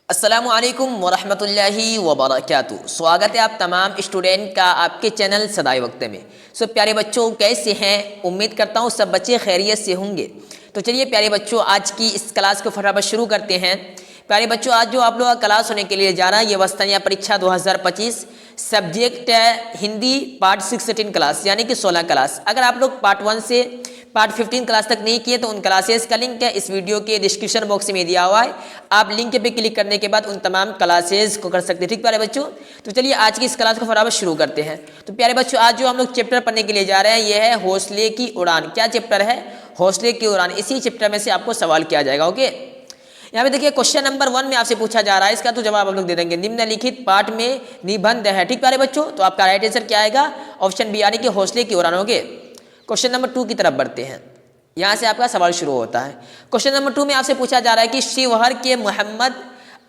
अस्सलामुअलैकुम वरहमतुल्लाहि वबरकातुहू। स्वागत है आप तमाम स्टूडेंट का आपके चैनल सदाए वक्त में। प्यारे बच्चों, कैसे हैं? उम्मीद करता हूँ सब बच्चे खैरियत से होंगे। तो चलिए प्यारे बच्चों, आज की इस क्लास को फटाफट शुरू करते हैं। प्यारे बच्चों, आज जो आप लोगों का क्लास होने के लिए जा रहा है ये वस्तानिया परीक्षा 2025 सब्जेक्ट है हिंदी पार्ट 16 क्लास, यानी कि 16 क्लास। अगर आप लोग पार्ट 1 से पार्ट 15 क्लास तक नहीं किए तो उन क्लासेस का लिंक है इस वीडियो के डिस्क्रिप्शन बॉक्स में दिया हुआ है। आप लिंक पे क्लिक करने के बाद उन तमाम क्लासेस को कर सकते हैं। ठीक प्यारे बच्चों, तो चलिए आज की इस क्लास को फटाफट शुरू करते हैं। तो प्यारे बच्चों, आज जो हम लोग चैप्टर पढ़ने के लिए जा रहे हैं ये है हौसले की उड़ान। क्या चैप्टर है? हौसले की उड़ान। इसी चैप्टर में से आपको सवाल किया जाएगा। ओके, यहाँ पे देखिए क्वेश्चन नंबर 1 में आपसे पूछा जा रहा है, इसका तो जवाब आप लोग दे देंगे। निम्नलिखित पाठ में निबंध है। ठीक प्यारे बच्चों, तो आपका राइट आंसर क्या आएगा? ऑप्शन बी, यानी कि हौसले की उड़ान। ओके, क्वेश्चन नंबर 2 की तरफ बढ़ते हैं। यहाँ से आपका सवाल शुरू होता है। क्वेश्चन नंबर 2 में आपसे पूछा जा रहा है कि शिवहर के मोहम्मद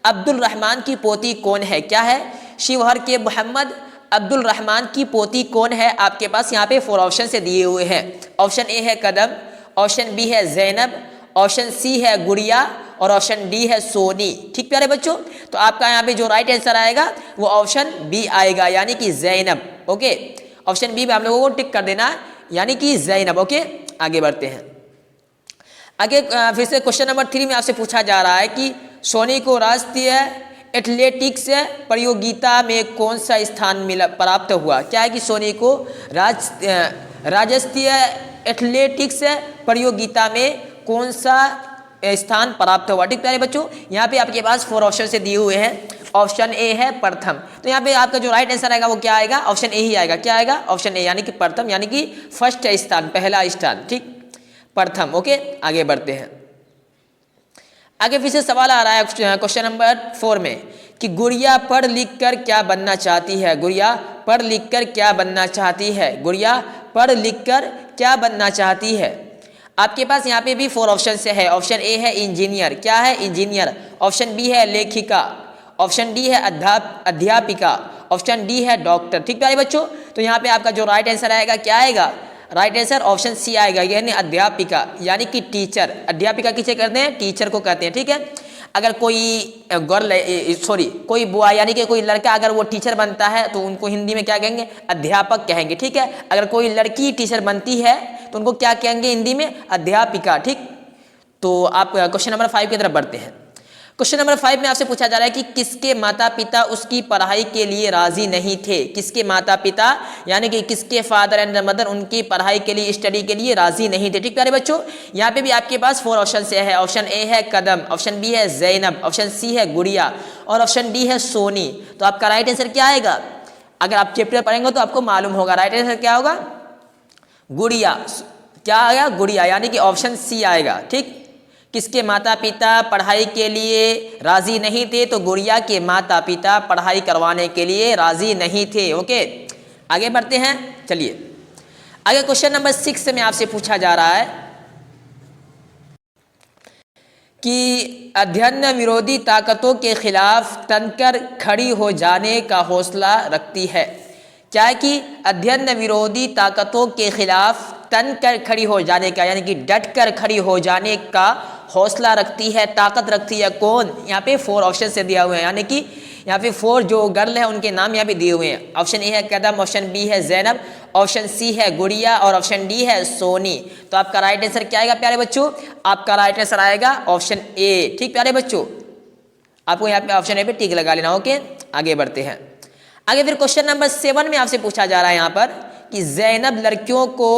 अब्दुल रहमान की पोती कौन है? क्या है? शिवहर के मोहम्मद अब्दुल रहमान की पोती कौन है? आपके पास यहाँ पे 4 ऑप्शन से दिए हुए हैं। ऑप्शन ए है कदम, ऑप्शन बी है जैनब, ऑप्शन सी है गुड़िया और ऑप्शन डी है सोनी। ठीक प्यारे बच्चों, तो आपका यहाँ पे जो राइट आंसर आएगा वो ऑप्शन बी आएगा, यानी कि जैनब। ओके, ऑप्शन बी में आप लोगों को टिक कर देना, यानी कि जैनब। ओके, आगे बढ़ते हैं। आगे फिर से क्वेश्चन नंबर 3 में आपसे पूछा जा रहा है कि सोनी को राष्ट्रीय एथलेटिक्स प्रतियोगिता में कौन सा स्थान प्राप्त हुआ? क्या है कि सोनी को राष्ट्रीय एथलेटिक्स प्रतियोगिता में कौन सा स्थान प्राप्त हुआ? ठीक प्यारे बच्चों, यहाँ पे आपके पास 4 ऑप्शन से दिए हुए हैं। ऑप्शन ए है प्रथम, तो यहाँ पे आपका जो राइट आंसर आएगा वो क्या आएगा? ऑप्शन ए ही आएगा। क्या आएगा? ऑप्शन ए, यानी कि प्रथम, यानी कि फर्स्ट स्थान, पहला स्थान। ठीक, प्रथम। ओके, आगे बढ़ते हैं। आगे फिर से सवाल आ रहा है क्वेश्चन नंबर 4 में कि गुड़िया पढ़ लिख कर क्या बनना चाहती है? गुड़िया पढ़ लिख कर क्या बनना चाहती है? गुड़िया पढ़ लिख कर क्या बनना चाहती है? आपके पास यहाँ पे भी 4 ऑप्शन से है। ऑप्शन ए है इंजीनियर। क्या है? इंजीनियर। ऑप्शन बी है लेखिका, ऑप्शन डी है अध्यापिका, ऑप्शन डी है डॉक्टर। ठीक प्यारे बच्चों, तो यहाँ पे आपका जो राइट आंसर आएगा क्या आएगा? राइट आंसर ऑप्शन सी आएगा, यानी अध्यापिका, यानी कि टीचर। अध्यापिका किसे कहते हैं? टीचर को कहते हैं। ठीक है, अगर कोई कोई बुआ यानी कि कोई लड़का अगर वो टीचर बनता है तो उनको हिंदी में क्या कहेंगे? अध्यापक कहेंगे। ठीक है, अगर कोई लड़की टीचर बनती है तो उनको क्या कहेंगे हिंदी में? अध्यापिका। ठीक, तो आप क्वेश्चन नंबर 5 की तरफ बढ़ते हैं। क्वेश्चन नंबर 5 में आपसे पूछा जा रहा है कि किसके माता पिता उसकी पढ़ाई के लिए राजी नहीं थे? किसके माता पिता, यानी कि किसके फादर एंड मदर उनकी पढ़ाई के लिए, स्टडी के लिए राजी नहीं थे? ठीक प्यारे बच्चों, यहाँ पे भी आपके पास 4 ऑप्शन से है। ऑप्शन ए है कदम, ऑप्शन बी है जैनब, ऑप्शन सी है गुड़िया और ऑप्शन डी है सोनी। तो आपका राइट आंसर क्या आएगा? अगर आप चैप्टर पढ़ेंगे तो आपको मालूम होगा राइट आंसर क्या होगा? गुड़िया। क्या आएगा? गुड़िया, यानी कि ऑप्शन सी आएगा। ठीक, किसके माता पिता पढ़ाई के लिए राजी नहीं थे? तो गुड़िया के माता पिता पढ़ाई करवाने के लिए राजी नहीं थे। ओके, आगे बढ़ते हैं। चलिए आगे क्वेश्चन नंबर 6 में आपसे पूछा जा रहा है कि अध्ययन विरोधी ताकतों के खिलाफ तनकर खड़ी हो जाने का हौसला रखती है। क्या है कि अध्ययन विरोधी ताकतों के खिलाफ तन कर खड़ी हो जाने का, यानी कि डट कर खड़ी हो जाने का हौसला रखती है, ताकत रखती है। कौन? यहाँ पे 4 ऑप्शन से दिया हुआ है, यानी कि यहाँ पे 4 जो गर्ल है उनके नाम यहाँ पे दिए हुए हैं। ऑप्शन ए है कदम, ऑप्शन बी है जैनब, ऑप्शन सी है गुड़िया और ऑप्शन डी है सोनी। तो आपका राइट आंसर क्या आएगा प्यारे बच्चों? आपका राइट आंसर आएगा ऑप्शन ए। ठीक प्यारे बच्चों, आपको यहाँ पे ऑप्शन ए पे टिक लगा लेना। ओके, आगे बढ़ते हैं। आगे फिर क्वेश्चन नंबर 7 में आपसे पूछा जा रहा है यहाँ पर कि जैनब लड़कियों को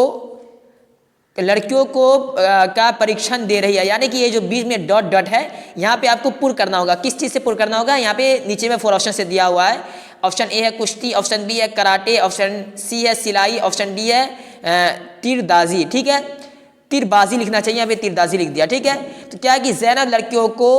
का परीक्षण दे रही है, यानी कि ये जो बीच में डॉट डॉट है यहाँ पे आपको पुर करना होगा। किस चीज़ से पुर करना होगा? यहाँ पे नीचे में 4 ऑप्शन से दिया हुआ है। ऑप्शन ए है कुश्ती, ऑप्शन बी है कराटे, ऑप्शन सी है सिलाई, ऑप्शन डी है तीरंदाजी। ठीक है, तीरबाजी लिखना चाहिए, यहाँ पे तीरंदाजी लिख दिया। ठीक है, तो क्या है कि जैनब लड़कियों को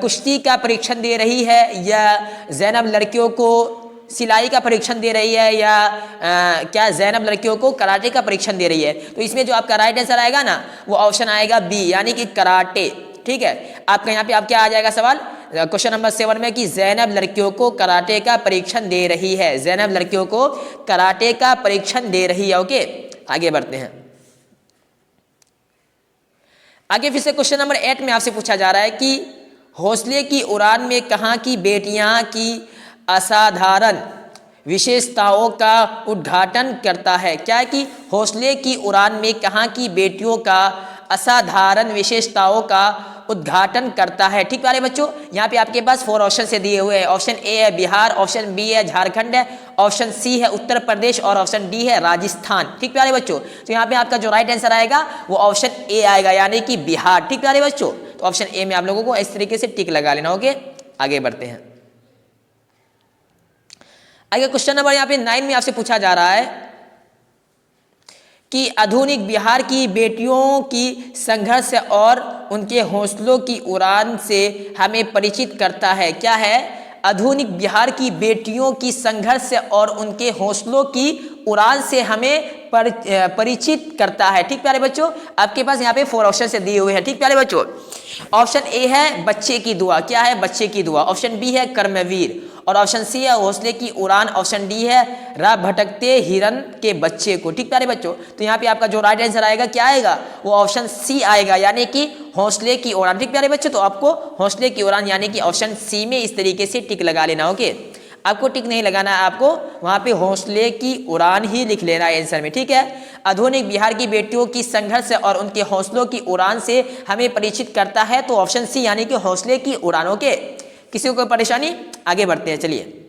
कुश्ती का परीक्षण दे रही है, या जैनब लड़कियों को सिलाई का परीक्षण दे रही है, या क्या जैनब लड़कियों को कराटे का परीक्षण दे रही है? तो इसमें जो आपका राइट आंसर आएगा ना वो ऑप्शन आएगा बी, यानी कि कराटे। ठीक है, आपका यहाँ पे आप क्या आ जाएगा सवाल क्वेश्चन नंबर 7 में कि जैनब लड़कियों को कराटे का परीक्षण दे रही है। जैनब लड़कियों को कराटे का परीक्षण दे रही है। ओके, आगे बढ़ते हैं। आगे फिर से क्वेश्चन नंबर 8 में आपसे पूछा जा रहा है कि हौसले की उड़ान में कहाँ की बेटियां की असाधारण विशेषताओं का उद्घाटन करता है। क्या है कि हौसले की उड़ान में कहाँ की बेटियों का असाधारण विशेषताओं का उद्घाटन करता है। ठीक प्यारे बच्चों, यहाँ पे आपके पास 4 ऑप्शन से दिए हुए हैं। ऑप्शन ए है बिहार, ऑप्शन बी है झारखंड है, ऑप्शन सी है उत्तर प्रदेश और ऑप्शन डी है राजस्थान। ठीक प्यारे बच्चों, तो यहाँ पे आपका जो राइट आंसर आएगा वो ऑप्शन ए आएगा, यानी कि बिहार। ठीक प्यारे बच्चों, तो ऑप्शन ए में आप लोगों को इस तरीके से टिक लगा लेना। ओके, आगे बढ़ते हैं। आगे क्वेश्चन नंबर यहाँ पे 9 में आपसे पूछा जा रहा है कि आधुनिक बिहार की बेटियों की संघर्ष और उनके हौसलों की उड़ान से हमें परिचित करता है। क्या है? आधुनिक बिहार की बेटियों की संघर्ष और उनके हौसलों की उड़ान से हमें परिचित करता है। ठीक प्यारे बच्चों, आपके पास यहाँ पे 4 ऑप्शन से दिए हुए हैं। ठीक प्यारे बच्चों, ऑप्शन ए है बच्चे की दुआ। क्या है? बच्चे की दुआ। ऑप्शन बी है कर्मवीर और ऑप्शन सी है हौसले की उड़ान। ऑप्शन डी है राह भटकते हिरन के बच्चे को। ठीक प्यारे बच्चों, तो यहाँ पे आपका जो राइट आंसर आएगा क्या आएगा? वो ऑप्शन सी आएगा, यानी कि हौसले की उड़ान। ठीक प्यारे बच्चों, तो आपको हौसले की उड़ान यानी कि ऑप्शन सी में इस तरीके से टिक लगा लेना। ओके, आपको टिक नहीं लगाना है, आपको वहां पे हौसले की उड़ान ही लिख लेना है आंसर में। ठीक है, आधुनिक बिहार की बेटियों की संघर्ष और उनके हौसलों की उड़ान से हमें परिचित करता है, तो ऑप्शन सी यानी कि हौसले की उड़ान। ओके, किसी को कोई परेशानी? आगे बढ़ते हैं, चलिए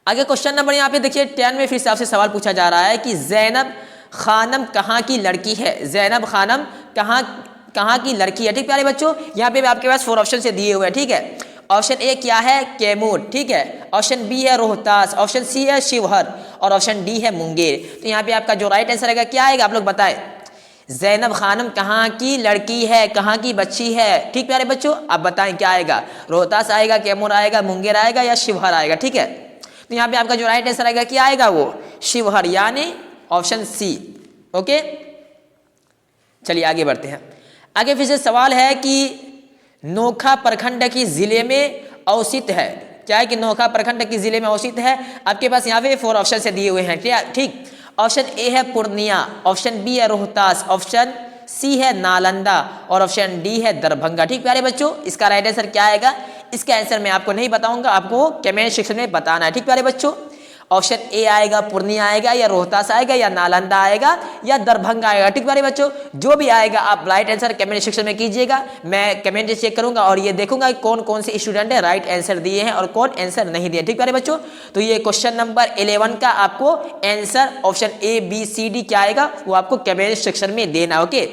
आगे क्वेश्चन नंबर यहाँ पे देखिए 10 में फिर से आपसे सवाल पूछा जा रहा है कि जैनब खानम कहाँ की लड़की है। जैनब खानम कहाँ की लड़की है। ठीक प्यारे बच्चों, यहाँ पे आपके पास 4 ऑप्शन से दिए हुए हैं। ठीक है, ऑप्शन ए क्या है? कैमूर। ठीक है, ऑप्शन बी है रोहतास, ऑप्शन सी है शिवहर और ऑप्शन डी है मुंगेर। तो यहाँ पे आपका जो राइट आंसर आएगा क्या आएगा? आप लोग बताएं। जैनब खानम कहाँ की लड़की है, कहाँ की बच्ची है? ठीक प्यारे बच्चों, आप बताएं क्या आएगा? रोहतास आएगा, कैमूर आएगा, मुंगेर आएगा या शिवहर आएगा? ठीक है, तो यहाँ पे आपका जो राइट आंसर आएगा क्या आएगा? वो शिवहर, यानी ऑप्शन सी। ओके, चलिए आगे बढ़ते हैं। आगे फिर से सवाल है कि नोखा प्रखंड की जिले में अवस्थित है। क्या है कि नोखा प्रखंड की जिले में अवस्थित है। आपके पास यहाँ पे 4 ऑप्शन से दिए हुए हैं। ठीक, ऑप्शन ए है पूर्णिया, ऑप्शन बी है रोहतास, ऑप्शन सी है नालंदा और ऑप्शन डी है दरभंगा। ठीक प्यारे बच्चों, इसका राइट आंसर क्या आएगा? इसका आंसर मैं आपको नहीं बताऊंगा, आपको कमेंट सेक्शन में बताना है। ठीक प्यारे बच्चों, ऑप्शन ए आएगा पूर्णिया आएगा या रोहतास आएगा या नालंदा आएगा या दरभंगा आएगा। ठीक प्यारे बच्चों, जो भी आएगा आप राइट आंसर कमेंट सेक्शन में कीजिएगा, मैं कमेंट चेक करूंगा और ये देखूंगा कौन कौन से स्टूडेंट ने राइट आंसर दिए हैं और कौन आंसर नहीं दिए। ठीक प्यारे बच्चों, तो ये क्वेश्चन नंबर 11 का आपको answer option A B C D क्या आएगा वो आपको कमेंट सेक्शन में देना। ओके,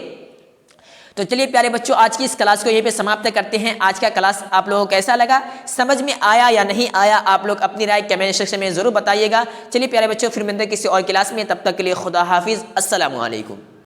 तो चलिए प्यारे बच्चों, आज की इस क्लास को यहीं पे समाप्त करते हैं। आज का क्लास आप लोगों को कैसा लगा, समझ में आया या नहीं आया, आप लोग अपनी राय कमेंट सेक्शन में जरूर बताइएगा। चलिए प्यारे बच्चों, फिर मिलते हैं किसी और क्लास में, तब तक के लिए खुदा हाफिज, अस्सलामु अलैकुम।